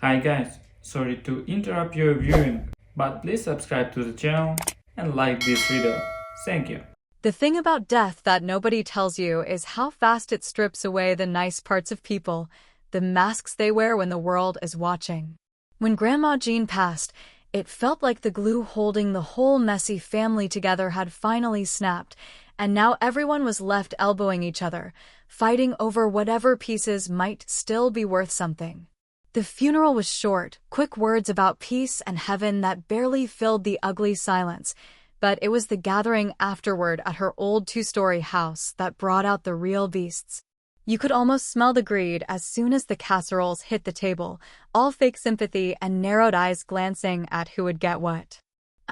Hi guys, sorry to interrupt your viewing, but please subscribe to the channel and like this video. Thank you. The thing about death that nobody tells you is how fast it strips away the nice parts of people, the masks they wear when the world is watching. When Grandma Jean passed, it felt like the glue holding the whole messy family together had finally snapped, and now everyone was left elbowing each other, fighting over whatever pieces might still be worth something. The funeral was short, quick words about peace and heaven that barely filled the ugly silence, but it was the gathering afterward at her old two-story house that brought out the real beasts. You could almost smell the greed as soon as the casseroles hit the table, all fake sympathy and narrowed eyes glancing at who would get what.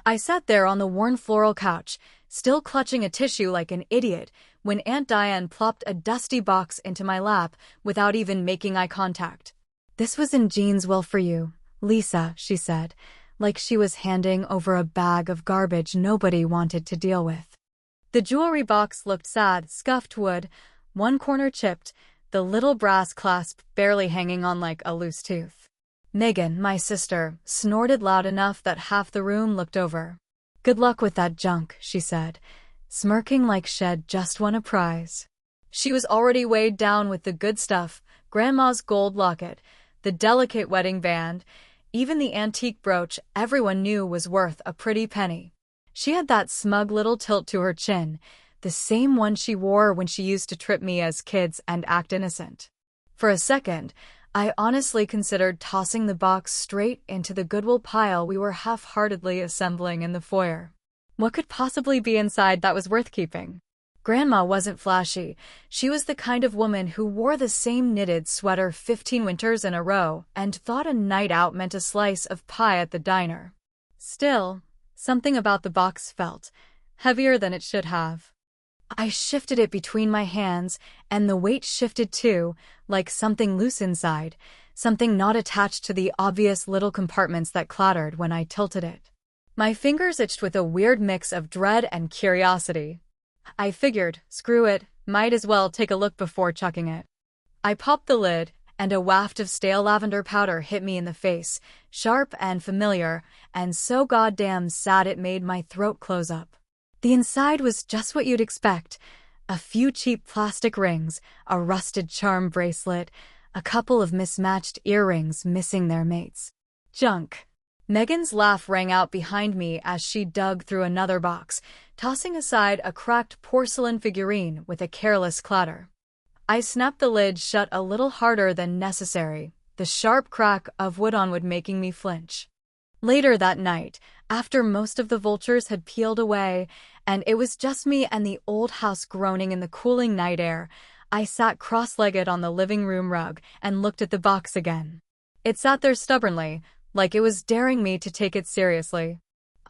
I sat there on the worn floral couch, still clutching a tissue like an idiot, when Aunt Diane plopped a dusty box into my lap without even making eye contact. "This was in Jean's will for you, Lisa," she said, like she was handing over a bag of garbage nobody wanted to deal with. The jewelry box looked sad, scuffed wood, one corner chipped, the little brass clasp barely hanging on like a loose tooth. Megan, my sister, snorted loud enough that half the room looked over. "Good luck with that junk," she said, smirking like she'd just won a prize. She was already weighed down with the good stuff, Grandma's gold locket, the delicate wedding band, even the antique brooch everyone knew was worth a pretty penny. She had that smug little tilt to her chin, the same one she wore when she used to trip me as kids and act innocent. For a second, I honestly considered tossing the box straight into the Goodwill pile we were half-heartedly assembling in the foyer. What could possibly be inside that was worth keeping? Grandma wasn't flashy. She was the kind of woman who wore the same knitted sweater 15 winters in a row and thought a night out meant a slice of pie at the diner. Still, something about the box felt heavier than it should have. I shifted it between my hands, and the weight shifted too, like something loose inside, something not attached to the obvious little compartments that clattered when I tilted it. My fingers itched with a weird mix of dread and curiosity. I figured, screw it, might as well take a look before chucking it. I popped the lid, and a waft of stale lavender powder hit me in the face, sharp and familiar, and so goddamn sad it made my throat close up. The inside was just what you'd expect. A few cheap plastic rings, a rusted charm bracelet, a couple of mismatched earrings missing their mates. Junk. Megan's laugh rang out behind me as she dug through another box, tossing aside a cracked porcelain figurine with a careless clatter. I snapped the lid shut a little harder than necessary, the sharp crack of wood on wood making me flinch. Later that night, after most of the vultures had peeled away, and it was just me and the old house groaning in the cooling night air, I sat cross-legged on the living room rug and looked at the box again. It sat there stubbornly, like it was daring me to take it seriously.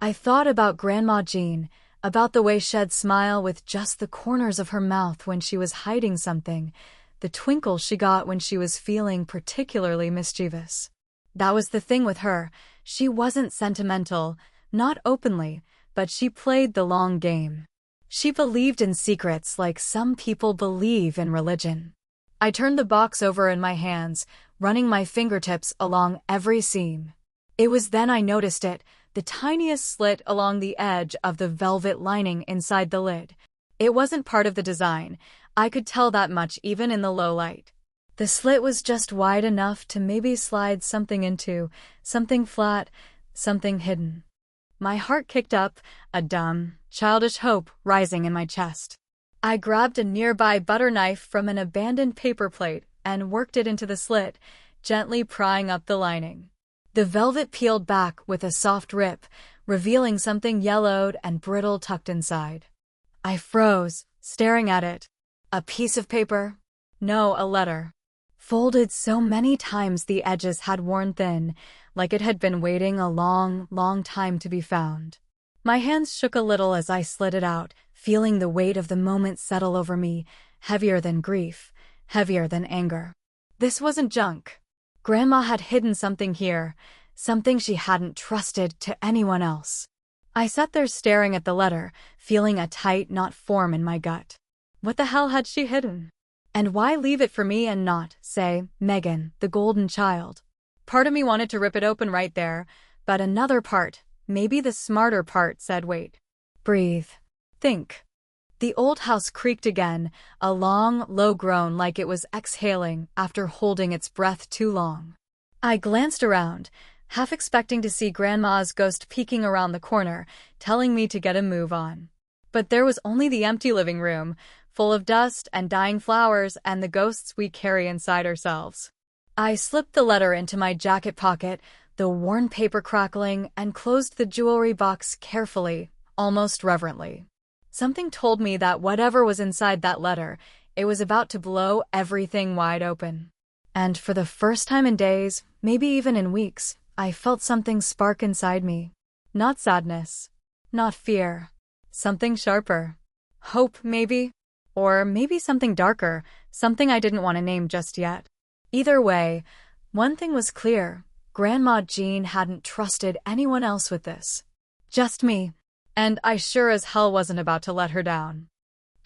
I thought about Grandma Jean, about the way she'd smile with just the corners of her mouth when she was hiding something, the twinkle she got when she was feeling particularly mischievous. That was the thing with her. She wasn't sentimental, not openly, but she played the long game. She believed in secrets like some people believe in religion. I turned the box over in my hands, running my fingertips along every seam. It was then I noticed it, the tiniest slit along the edge of the velvet lining inside the lid. It wasn't part of the design. I could tell that much even in the low light. The slit was just wide enough to maybe slide something into, something flat, something hidden. My heart kicked up, a dumb, childish hope rising in my chest. I grabbed a nearby butter knife from an abandoned paper plate and worked it into the slit, gently prying up the lining. The velvet peeled back with a soft rip, revealing something yellowed and brittle tucked inside. I froze, staring at it. A piece of paper? No, a letter. Folded so many times the edges had worn thin, like it had been waiting a long, long time to be found. My hands shook a little as I slid it out, feeling the weight of the moment settle over me, heavier than grief, heavier than anger. This wasn't junk. Grandma had hidden something here, something she hadn't trusted to anyone else. I sat there staring at the letter, feeling a tight knot form in my gut. What the hell had she hidden? And why leave it for me and not, say, Megan, the golden child? Part of me wanted to rip it open right there, but another part, maybe the smarter part, said wait. Breathe. Think. The old house creaked again, a long, low groan like it was exhaling after holding its breath too long. I glanced around, half expecting to see Grandma's ghost peeking around the corner, telling me to get a move on. But there was only the empty living room, full of dust and dying flowers and the ghosts we carry inside ourselves. I slipped the letter into my jacket pocket, the worn paper crackling, and closed the jewelry box carefully, almost reverently. Something told me that whatever was inside that letter, it was about to blow everything wide open. And for the first time in days, maybe even in weeks, I felt something spark inside me. Not sadness, not fear, something sharper. Hope, maybe? Or maybe something darker, something I didn't want to name just yet. Either way, one thing was clear. Grandma Jean hadn't trusted anyone else with this. Just me. And I sure as hell wasn't about to let her down.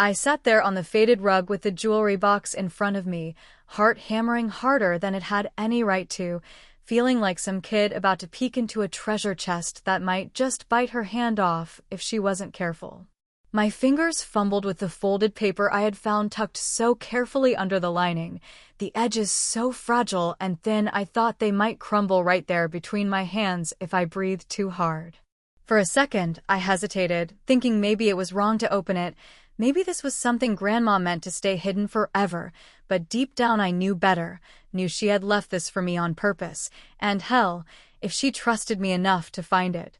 I sat there on the faded rug with the jewelry box in front of me, heart hammering harder than it had any right to, feeling like some kid about to peek into a treasure chest that might just bite her hand off if she wasn't careful. My fingers fumbled with the folded paper I had found tucked so carefully under the lining, the edges so fragile and thin I thought they might crumble right there between my hands if I breathed too hard. For a second, I hesitated, thinking maybe it was wrong to open it, maybe this was something Grandma meant to stay hidden forever, but deep down I knew better, knew she had left this for me on purpose, and hell, if she trusted me enough to find it.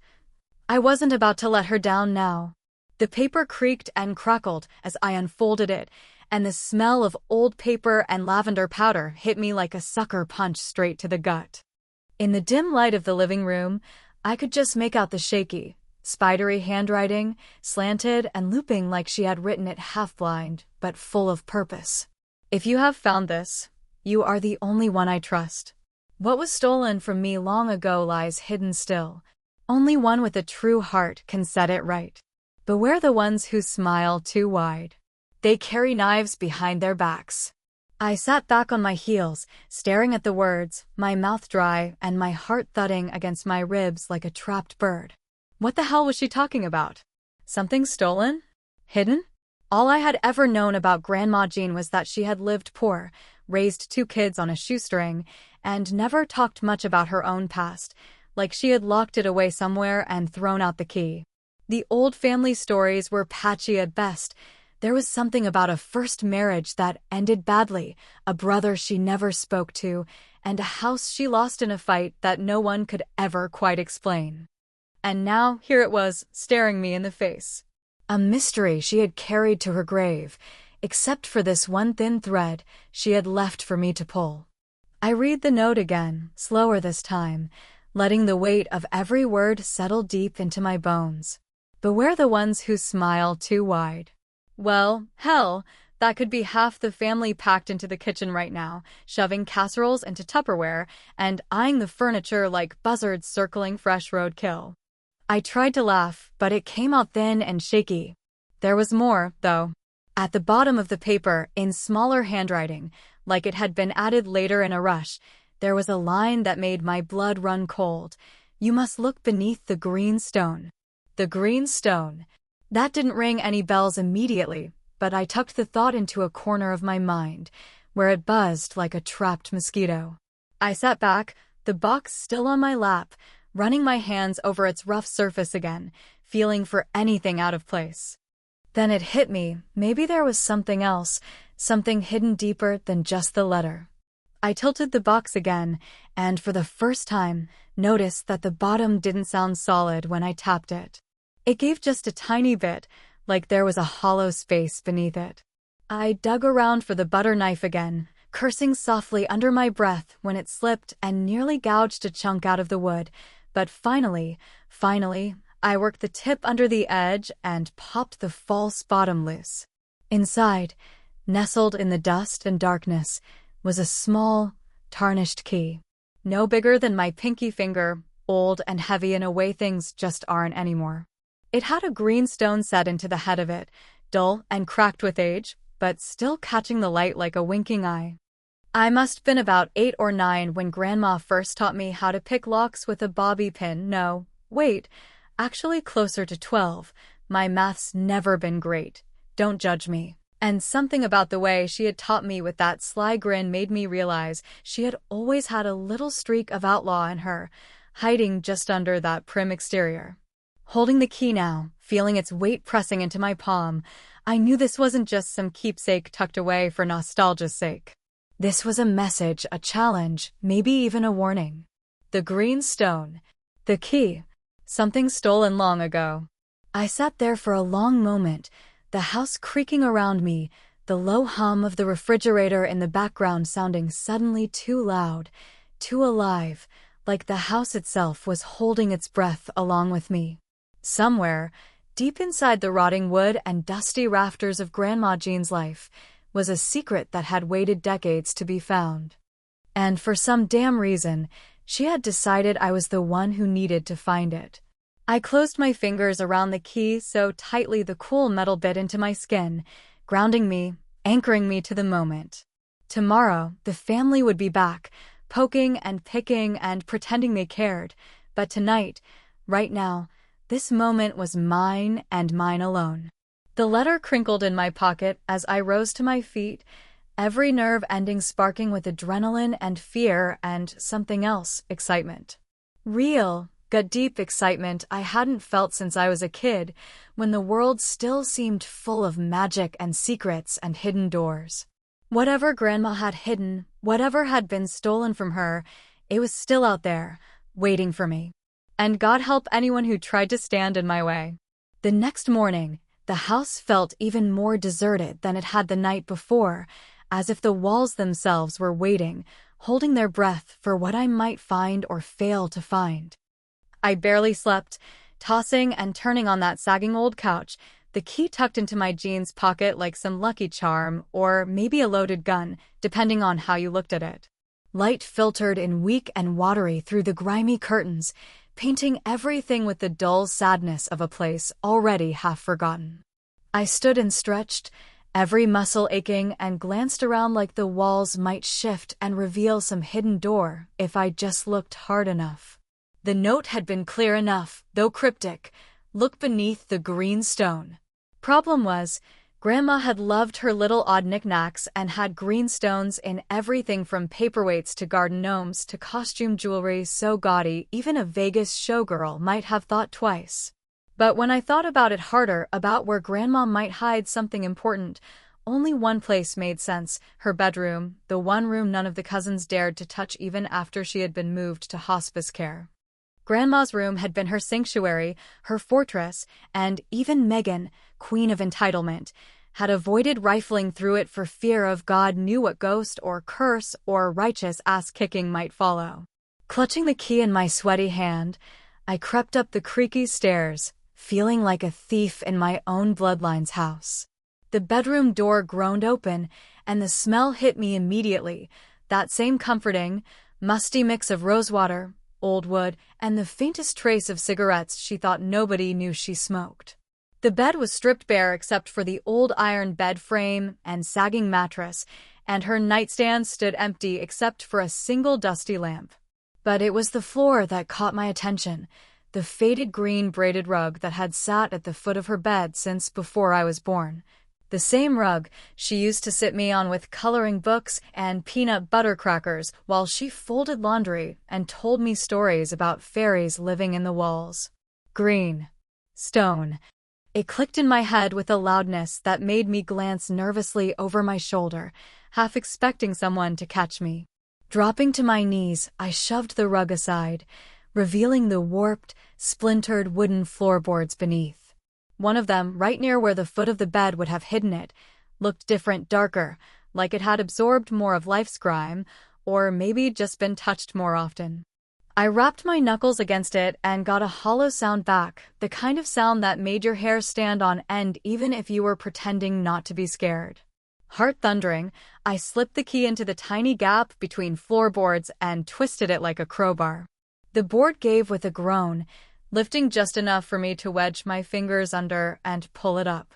I wasn't about to let her down now. The paper creaked and crackled as I unfolded it, and the smell of old paper and lavender powder hit me like a sucker punch straight to the gut. In the dim light of the living room, I could just make out the shaky, spidery handwriting, slanted and looping like she had written it half-blind, but full of purpose. If you have found this, you are the only one I trust. What was stolen from me long ago lies hidden still. Only one with a true heart can set it right. Beware the ones who smile too wide. They carry knives behind their backs. I sat back on my heels, staring at the words, my mouth dry and my heart thudding against my ribs like a trapped bird. What the hell was she talking about? Something stolen? Hidden? All I had ever known about Grandma Jean was that she had lived poor, raised 2 kids on a shoestring, and never talked much about her own past, like she had locked it away somewhere and thrown out the key. The old family stories were patchy at best. There was something about a first marriage that ended badly, a brother she never spoke to, and a house she lost in a fight that no one could ever quite explain. And now here it was, staring me in the face. A mystery she had carried to her grave, except for this one thin thread she had left for me to pull. I read the note again, slower this time, letting the weight of every word settle deep into my bones. Beware the ones who smile too wide. Well, hell, that could be half the family packed into the kitchen right now, shoving casseroles into Tupperware and eyeing the furniture like buzzards circling fresh roadkill. I tried to laugh, but it came out thin and shaky. There was more, though. At the bottom of the paper, in smaller handwriting, like it had been added later in a rush, there was a line that made my blood run cold. You must look beneath the green stone. The green stone. That didn't ring any bells immediately, but I tucked the thought into a corner of my mind, where it buzzed like a trapped mosquito. I sat back, the box still on my lap, running my hands over its rough surface again, feeling for anything out of place. Then it hit me, maybe there was something else, something hidden deeper than just the letter. I tilted the box again, and for the first time, noticed that the bottom didn't sound solid when I tapped it. It gave just a tiny bit, like there was a hollow space beneath it. I dug around for the butter knife again, cursing softly under my breath when it slipped and nearly gouged a chunk out of the wood, but finally, I worked the tip under the edge and popped the false bottom loose. Inside, nestled in the dust and darkness, was a small, tarnished key. No bigger than my pinky finger, old and heavy in a way things just aren't anymore. It had a green stone set into the head of it, dull and cracked with age, but still catching the light like a winking eye. I must have been about 8 or 9 when Grandma first taught me how to pick locks with a bobby pin. No, wait, actually closer to 12. My math's never been great. Don't judge me. And something about the way she had taught me with that sly grin made me realize she had always had a little streak of outlaw in her, hiding just under that prim exterior. Holding the key now, feeling its weight pressing into my palm, I knew this wasn't just some keepsake tucked away for nostalgia's sake. This was a message, a challenge, maybe even a warning. The green stone. The key. Something stolen long ago. I sat there for a long moment, the house creaking around me, the low hum of the refrigerator in the background sounding suddenly too loud, too alive, like the house itself was holding its breath along with me. Somewhere, deep inside the rotting wood and dusty rafters of Grandma Jean's life, was a secret that had waited decades to be found. And for some damn reason, she had decided I was the one who needed to find it. I closed my fingers around the key so tightly the cool metal bit into my skin, grounding me, anchoring me to the moment. Tomorrow, the family would be back, poking and picking and pretending they cared. But tonight, right now, this moment was mine and mine alone. The letter crinkled in my pocket as I rose to my feet, every nerve ending sparking with adrenaline and fear and something else, excitement. Real, gut-deep excitement I hadn't felt since I was a kid, when the world still seemed full of magic and secrets and hidden doors. Whatever Grandma had hidden, whatever had been stolen from her, it was still out there, waiting for me. And God help anyone who tried to stand in my way. The next morning, the house felt even more deserted than it had the night before, as if the walls themselves were waiting, holding their breath for what I might find or fail to find. I barely slept, tossing and turning on that sagging old couch, the key tucked into my jeans pocket like some lucky charm, or maybe a loaded gun, depending on how you looked at it. Light filtered in weak and watery through the grimy curtains, painting everything with the dull sadness of a place already half forgotten. I stood and stretched, every muscle aching, and glanced around like the walls might shift and reveal some hidden door if I just looked hard enough. The note had been clear enough, though cryptic. Look beneath the green stone. Problem was, Grandma had loved her little odd knickknacks and had green stones in everything from paperweights to garden gnomes to costume jewelry so gaudy even a Vegas showgirl might have thought twice. But when I thought about it harder, about where Grandma might hide something important, only one place made sense: her bedroom, the one room none of the cousins dared to touch even after she had been moved to hospice care. Grandma's room had been her sanctuary, her fortress, and even Megan, queen of entitlement, had avoided rifling through it for fear of God knew what ghost or curse or righteous ass-kicking might follow. Clutching the key in my sweaty hand, I crept up the creaky stairs, feeling like a thief in my own bloodline's house. The bedroom door groaned open, and the smell hit me immediately, that same comforting, musty mix of rosewater, old wood, and the faintest trace of cigarettes she thought nobody knew she smoked. The bed was stripped bare except for the old iron bed frame and sagging mattress, and her nightstand stood empty except for a single dusty lamp. But it was the floor that caught my attention, the faded green braided rug that had sat at the foot of her bed since before I was born. The same rug she used to sit me on with coloring books and peanut butter crackers while she folded laundry and told me stories about fairies living in the walls. Green. Stone. It clicked in my head with a loudness that made me glance nervously over my shoulder, half expecting someone to catch me. Dropping to my knees, I shoved the rug aside, revealing the warped, splintered wooden floorboards beneath. One of them, right near where the foot of the bed would have hidden it, looked different, darker, like it had absorbed more of life's grime, or maybe just been touched more often. I rapped my knuckles against it and got a hollow sound back, the kind of sound that made your hair stand on end even if you were pretending not to be scared. Heart thundering, I slipped the key into the tiny gap between floorboards and twisted it like a crowbar. The board gave with a groan, lifting just enough for me to wedge my fingers under and pull it up.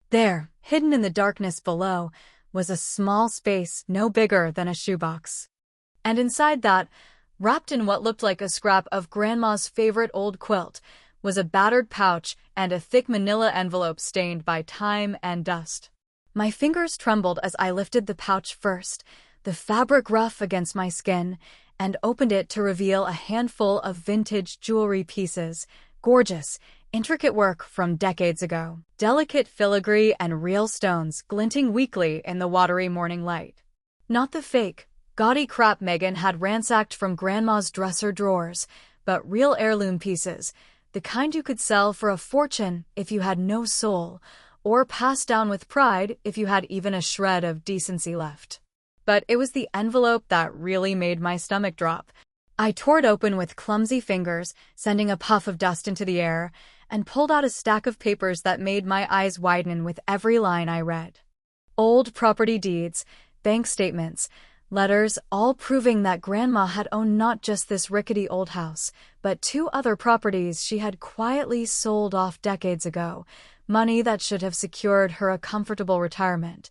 There, hidden in the darkness below, was a small space no bigger than a shoebox. And inside that, wrapped in what looked like a scrap of Grandma's favorite old quilt, was a battered pouch and a thick manila envelope stained by time and dust. My fingers trembled as I lifted the pouch first, the fabric rough against my skin, and opened it to reveal a handful of vintage jewelry pieces, gorgeous, intricate work from decades ago, delicate filigree and real stones glinting weakly in the watery morning light. Not the fake, gaudy crap Megan had ransacked from Grandma's dresser drawers, but real heirloom pieces, the kind you could sell for a fortune if you had no soul, or pass down with pride if you had even a shred of decency left. But it was the envelope that really made my stomach drop. I tore it open with clumsy fingers, sending a puff of dust into the air, and pulled out a stack of papers that made my eyes widen with every line I read. Old property deeds, bank statements, letters, all proving that Grandma had owned not just this rickety old house, but 2 other properties she had quietly sold off decades ago, money that should have secured her a comfortable retirement.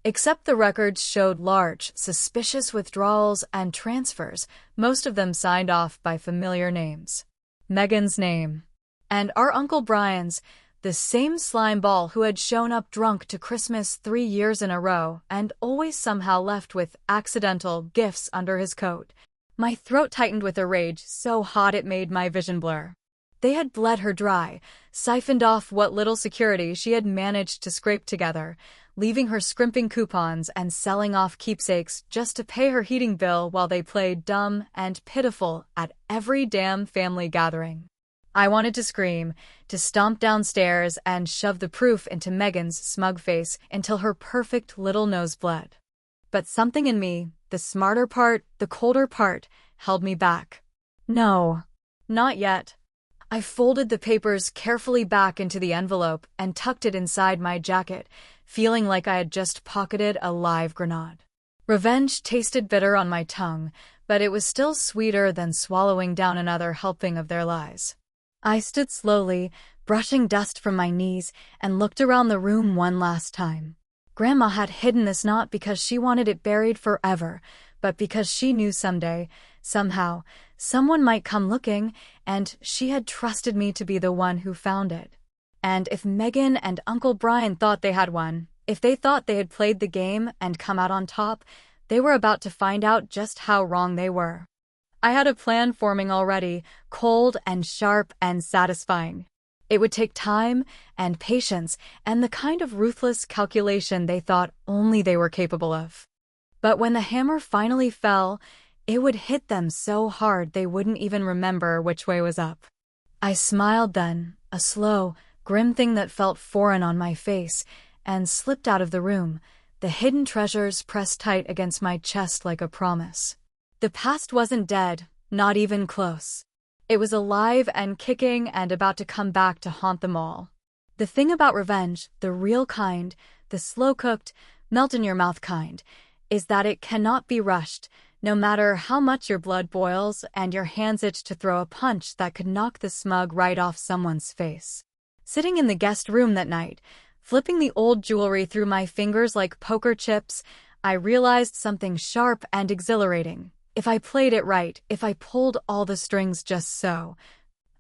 Except the records showed large, suspicious withdrawals and transfers, most of them signed off by familiar names. Megan's name. And our Uncle Brian's, the same slime ball who had shown up drunk to Christmas 3 years in a row and always somehow left with accidental gifts under his coat. My throat tightened with a rage so hot it made my vision blur. They had bled her dry, siphoned off what little security she had managed to scrape together, leaving her scrimping coupons and selling off keepsakes just to pay her heating bill while they played dumb and pitiful at every damn family gathering. I wanted to scream, to stomp downstairs and shove the proof into Megan's smug face until her perfect little nose bled. But something in me, the smarter part, the colder part, held me back. No, not yet. I folded the papers carefully back into the envelope and tucked it inside my jacket, feeling like I had just pocketed a live grenade. Revenge tasted bitter on my tongue, but it was still sweeter than swallowing down another helping of their lies. I stood slowly, brushing dust from my knees, and looked around the room one last time. Grandma had hidden this not because she wanted it buried forever, but because she knew someday, somehow, someone might come looking, and she had trusted me to be the one who found it. And if Megan and Uncle Brian thought they had won, if they thought they had played the game and come out on top, they were about to find out just how wrong they were. I had a plan forming already, cold and sharp and satisfying. It would take time and patience and the kind of ruthless calculation they thought only they were capable of. But when the hammer finally fell, it would hit them so hard they wouldn't even remember which way was up. I smiled then, a slow, grim thing that felt foreign on my face, and slipped out of the room, the hidden treasures pressed tight against my chest like a promise. The past wasn't dead, not even close. It was alive and kicking and about to come back to haunt them all. The thing about revenge, the real kind, the slow-cooked, melt-in-your-mouth kind, is that it cannot be rushed, no matter how much your blood boils and your hands itch to throw a punch that could knock the smug right off someone's face. Sitting in the guest room that night, flipping the old jewelry through my fingers like poker chips, I realized something sharp and exhilarating. If I played it right, if I pulled all the strings just so,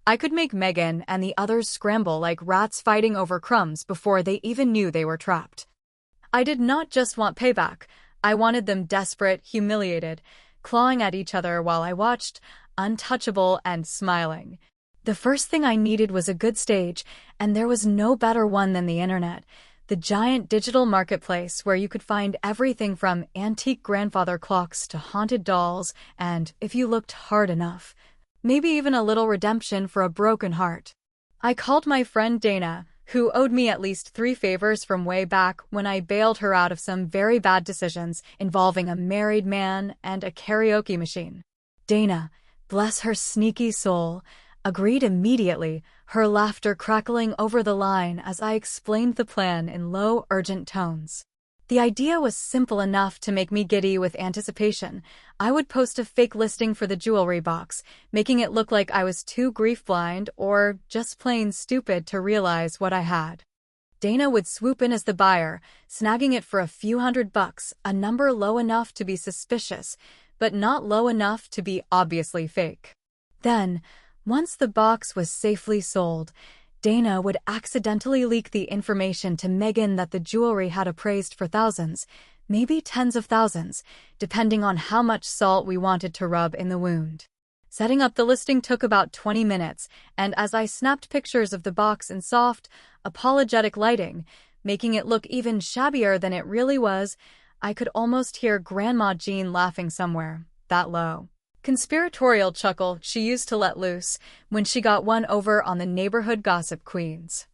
I could make Megan and the others scramble like rats fighting over crumbs before they even knew they were trapped. I did not just want payback. I wanted them desperate, humiliated, clawing at each other while I watched, untouchable and smiling. The first thing I needed was a good stage, and there was no better one than the internet. The giant digital marketplace where you could find everything from antique grandfather clocks to haunted dolls and, if you looked hard enough, maybe even a little redemption for a broken heart. I called my friend Dana, who owed me at least 3 favors from way back when I bailed her out of some very bad decisions involving a married man and a karaoke machine. Dana, bless her sneaky soul, agreed immediately, her laughter crackling over the line as I explained the plan in low, urgent tones. The idea was simple enough to make me giddy with anticipation. I would post a fake listing for the jewelry box, making it look like I was too grief-blind or just plain stupid to realize what I had. Dana would swoop in as the buyer, snagging it for a few $100, a number low enough to be suspicious, but not low enough to be obviously fake. Then, once the box was safely sold, Dana would accidentally leak the information to Megan that the jewelry had appraised for thousands, maybe tens of thousands, depending on how much salt we wanted to rub in the wound. Setting up the listing took about 20 minutes, and as I snapped pictures of the box in soft, apologetic lighting, making it look even shabbier than it really was, I could almost hear Grandma Jean laughing somewhere, that low, conspiratorial chuckle she used to let loose when she got one over on the neighborhood gossip queens.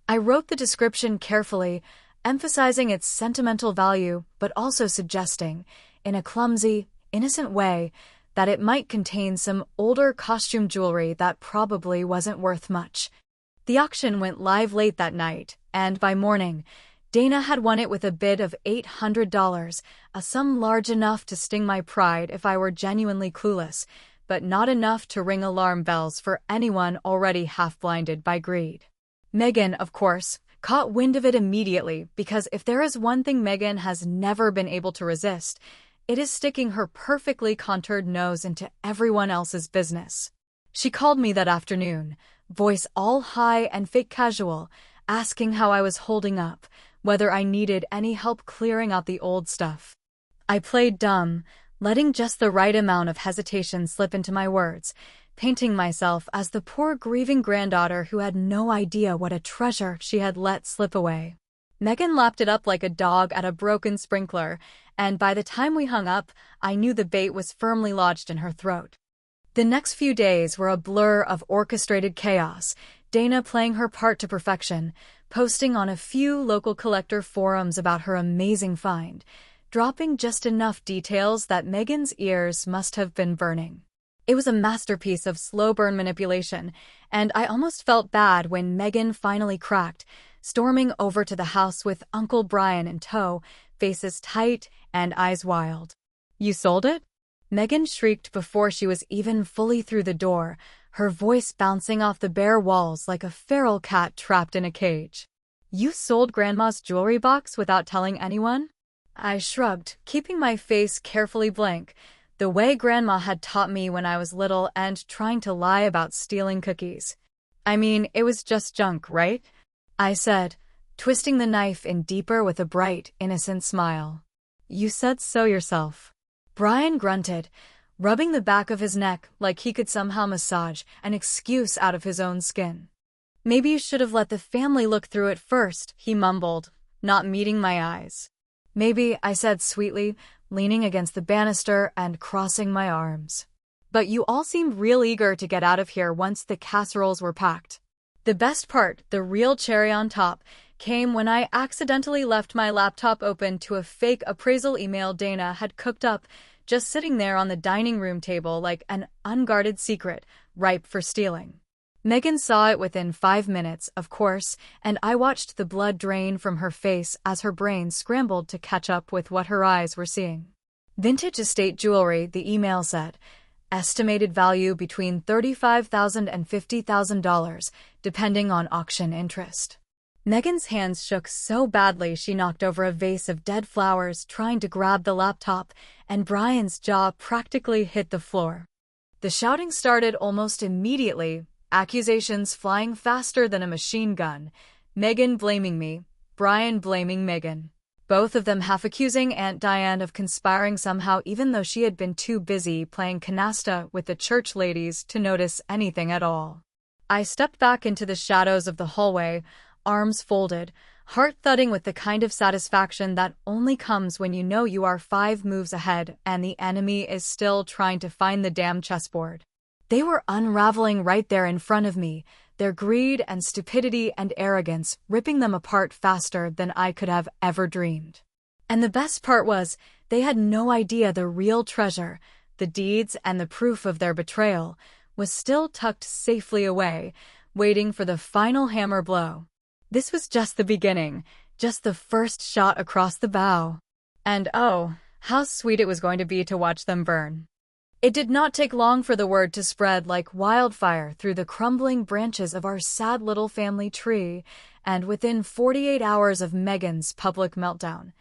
I wrote the description carefully, emphasizing its sentimental value, but also suggesting, in a clumsy, innocent way, that it might contain some older costume jewelry that probably wasn't worth much. The auction went live late that night, and by morning, Dana had won it with a bid of $800, a sum large enough to sting my pride if I were genuinely clueless, but not enough to ring alarm bells for anyone already half-blinded by greed. Megan, of course, caught wind of it immediately because if there is one thing Megan has never been able to resist, it is sticking her perfectly contoured nose into everyone else's business. She called me that afternoon, voice all high and fake casual, asking how I was holding up, whether I needed any help clearing out the old stuff. I played dumb, letting just the right amount of hesitation slip into my words, painting myself as the poor grieving granddaughter who had no idea what a treasure she had let slip away. Megan lapped it up like a dog at a broken sprinkler, and by the time we hung up, I knew the bait was firmly lodged in her throat. The next few days were a blur of orchestrated chaos, Dana playing her part to perfection, posting on a few local collector forums about her amazing find, dropping just enough details that Megan's ears must have been burning. It was a masterpiece of slow burn manipulation, and I almost felt bad when Megan finally cracked, storming over to the house with Uncle Brian in tow, faces tight and eyes wild. "You sold it?" Megan shrieked before she was even fully through the door, her voice bouncing off the bare walls like a feral cat trapped in a cage. "You sold Grandma's jewelry box without telling anyone?" I shrugged, keeping my face carefully blank, the way Grandma had taught me when I was little and trying to lie about stealing cookies. "I mean, it was just junk, right?" I said, twisting the knife in deeper with a bright, innocent smile. "You said so yourself." Brian grunted, rubbing the back of his neck like he could somehow massage an excuse out of his own skin. "Maybe you should have let the family look through it first," he mumbled, not meeting my eyes. "Maybe," I said sweetly, leaning against the banister and crossing my arms. "But you all seemed real eager to get out of here once the casseroles were packed." The best part, the real cherry on top, came when I accidentally left my laptop open to a fake appraisal email Dana had cooked up, just sitting there on the dining room table like an unguarded secret, ripe for stealing. Megan saw it within 5 minutes, of course, and I watched the blood drain from her face as her brain scrambled to catch up with what her eyes were seeing. Vintage estate jewelry, the email said. Estimated value between $35,000 and $50,000, depending on auction interest. Megan's hands shook so badly she knocked over a vase of dead flowers trying to grab the laptop, and Brian's jaw practically hit the floor. The shouting started almost immediately, accusations flying faster than a machine gun, Megan blaming me, Brian blaming Megan. Both of them half accusing Aunt Diane of conspiring somehow even though she had been too busy playing canasta with the church ladies to notice anything at all. I stepped back into the shadows of the hallway, arms folded, heart thudding with the kind of satisfaction that only comes when you know you are 5 moves ahead and the enemy is still trying to find the damn chessboard. They were unraveling right there in front of me, their greed and stupidity and arrogance ripping them apart faster than I could have ever dreamed. And the best part was, they had no idea the real treasure, the deeds and the proof of their betrayal, was still tucked safely away, waiting for the final hammer blow. This was just the beginning, just the first shot across the bow. And oh, how sweet it was going to be to watch them burn. It did not take long for the word to spread like wildfire through the crumbling branches of our sad little family tree, and within 48 hours of Megan's public meltdown,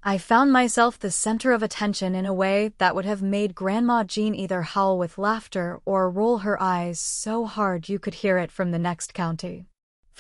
I found myself the center of attention in a way that would have made Grandma Jean either howl with laughter or roll her eyes so hard you could hear it from the next county.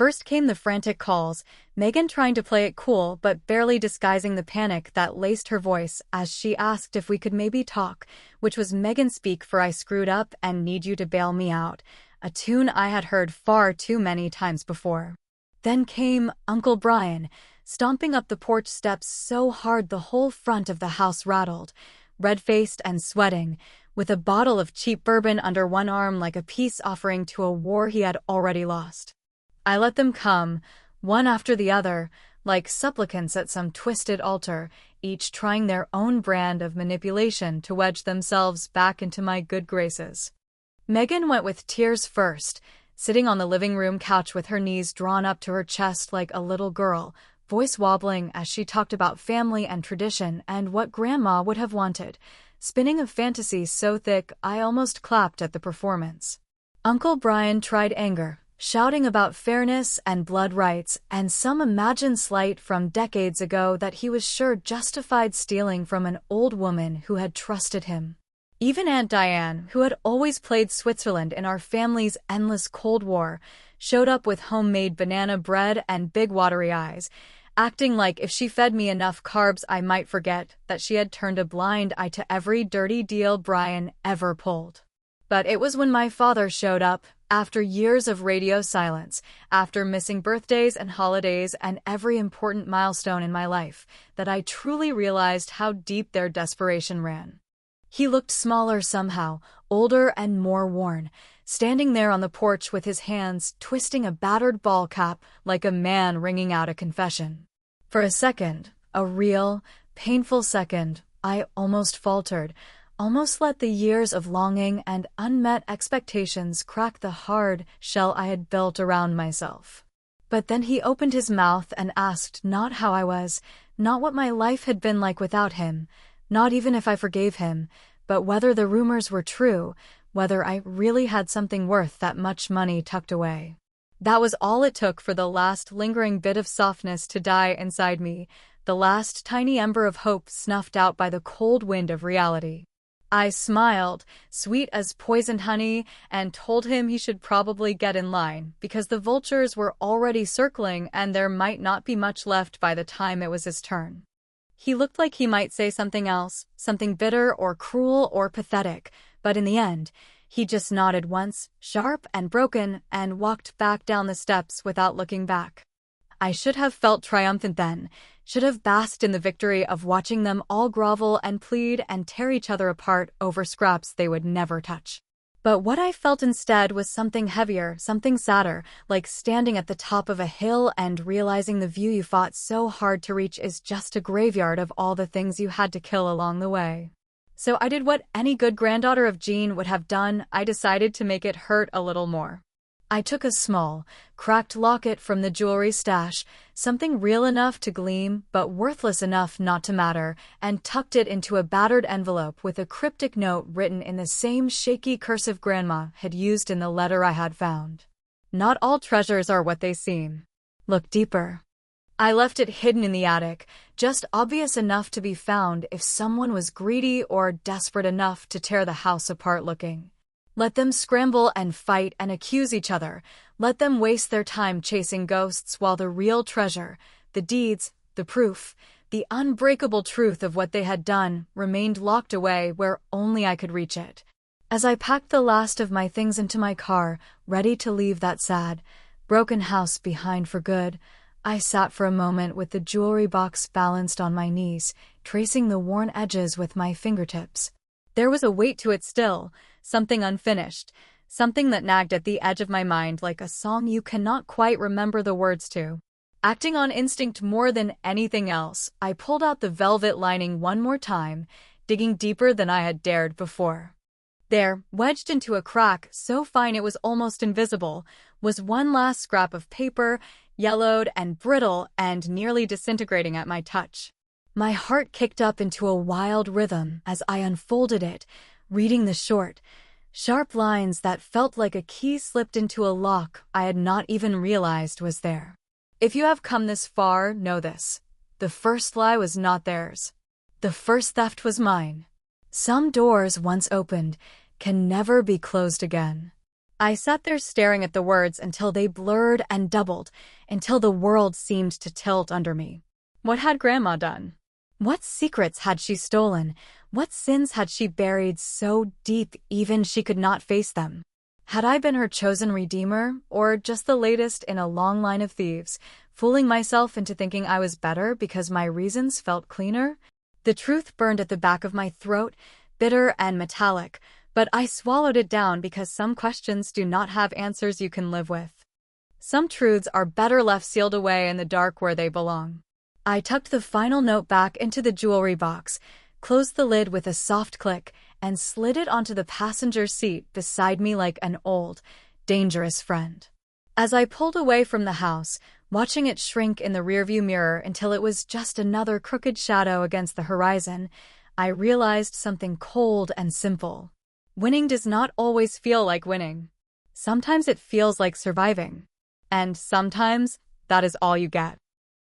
First came the frantic calls, Megan trying to play it cool but barely disguising the panic that laced her voice as she asked if we could maybe talk, which was Megan speak for I screwed up and need you to bail me out, a tune I had heard far too many times before. Then came Uncle Brian, stomping up the porch steps so hard the whole front of the house rattled, red-faced and sweating, with a bottle of cheap bourbon under one arm like a peace offering to a war he had already lost. I let them come, one after the other, like supplicants at some twisted altar, each trying their own brand of manipulation to wedge themselves back into my good graces. Megan went with tears first, sitting on the living room couch with her knees drawn up to her chest like a little girl, voice wobbling as she talked about family and tradition and what Grandma would have wanted, spinning a fantasy so thick I almost clapped at the performance. Uncle Brian tried anger, shouting about fairness and blood rights and some imagined slight from decades ago that he was sure justified stealing from an old woman who had trusted him. Even Aunt Diane, who had always played Switzerland in our family's endless Cold War, showed up with homemade banana bread and big watery eyes, acting like if she fed me enough carbs I might forget that she had turned a blind eye to every dirty deal Brian ever pulled. But it was when my father showed up, after years of radio silence, after missing birthdays and holidays and every important milestone in my life, that I truly realized how deep their desperation ran. He looked smaller somehow, older and more worn, standing there on the porch with his hands twisting a battered ball cap like a man wringing out a confession. For a second, a real, painful second, I almost faltered, almost let the years of longing and unmet expectations crack the hard shell I had built around myself. But then he opened his mouth and asked not how I was, not what my life had been like without him, not even if I forgave him, but whether the rumors were true, whether I really had something worth that much money tucked away. That was all it took for the last lingering bit of softness to die inside me, the last tiny ember of hope snuffed out by the cold wind of reality. I smiled, sweet as poisoned honey, and told him he should probably get in line, because the vultures were already circling and there might not be much left by the time it was his turn. He looked like he might say something else, something bitter or cruel or pathetic, but in the end, he just nodded once, sharp and broken, and walked back down the steps without looking back. I should have felt triumphant then, should have basked in the victory of watching them all grovel and plead and tear each other apart over scraps they would never touch. But what I felt instead was something heavier, something sadder, like standing at the top of a hill and realizing the view you fought so hard to reach is just a graveyard of all the things you had to kill along the way. So I did what any good granddaughter of Jean would have done. I decided to make it hurt a little more. I took a small, cracked locket from the jewelry stash, something real enough to gleam but worthless enough not to matter, and tucked it into a battered envelope with a cryptic note written in the same shaky cursive Grandma had used in the letter I had found. Not all treasures are what they seem. Look deeper. I left it hidden in the attic, just obvious enough to be found if someone was greedy or desperate enough to tear the house apart looking. Let them scramble and fight and accuse each other. Let them waste their time chasing ghosts while the real treasure, the deeds, the proof, the unbreakable truth of what they had done, remained locked away where only I could reach it. As I packed the last of my things into my car, ready to leave that sad, broken house behind for good, I sat for a moment with the jewelry box balanced on my knees, tracing the worn edges with my fingertips. There was a weight to it still, something unfinished, something that nagged at the edge of my mind like a song you cannot quite remember the words to. Acting on instinct more than anything else, I pulled out the velvet lining one more time, digging deeper than I had dared before. There, wedged into a crack so fine it was almost invisible, was one last scrap of paper, yellowed and brittle and nearly disintegrating at my touch. My heart kicked up into a wild rhythm as I unfolded it, reading the short, sharp lines that felt like a key slipped into a lock I had not even realized was there. If you have come this far, know this. The first lie was not theirs. The first theft was mine. Some doors once opened can never be closed again. I sat there staring at the words until they blurred and doubled, until the world seemed to tilt under me. What had Grandma done? What secrets had she stolen? What sins had she buried so deep even she could not face them? Had I been her chosen redeemer, or just the latest in a long line of thieves, fooling myself into thinking I was better because my reasons felt cleaner? The truth burned at the back of my throat, bitter and metallic, but I swallowed it down because some questions do not have answers you can live with. Some truths are better left sealed away in the dark where they belong. I tucked the final note back into the jewelry box, closed the lid with a soft click, and slid it onto the passenger seat beside me like an old, dangerous friend. As I pulled away from the house, watching it shrink in the rearview mirror until it was just another crooked shadow against the horizon, I realized something cold and simple. Winning does not always feel like winning. Sometimes it feels like surviving. And sometimes that is all you get.